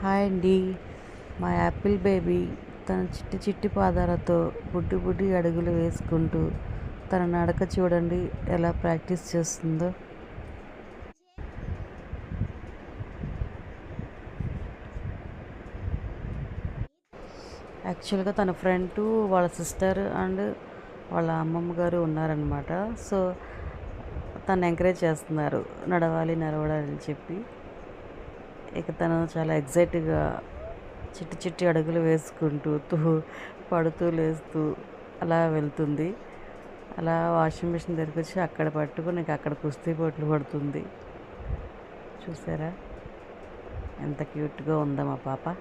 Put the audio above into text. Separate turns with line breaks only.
Hi అండి. మా Apple baby తన చిట్టి చిట్టి పాదాలతో బుడ్డి బుడ్డి అడుగులు వేసుకుంటూ తన నడక చూడండి ఎలా ప్రాక్టీస్ చేస్తుందో. యాక్చువల్గా తన ఫ్రెండ్ వాళ్ళ సిస్టర్ అండ్ వాళ్ళ అమ్మమ్మ గారు ఉన్నారనమాట. సో తను ఎంకరేజ్ చేస్తున్నారు, నడవాలి నడవడాలని చెప్పి. ఇక తను చాలా ఎగ్జైట్గా చిట్టి చిట్టి అడుగులు వేసుకుంటూ పడుతూ లేస్తూ అలా వెళ్తుంది. అలా వాషింగ్ మిషన్ దగ్గరికి వచ్చి అక్కడ పట్టుకుని అక్కడ కుస్తీ పోట్లు పడుతుంది. చూసారా ఎంత క్యూట్గా ఉందో మా పాప.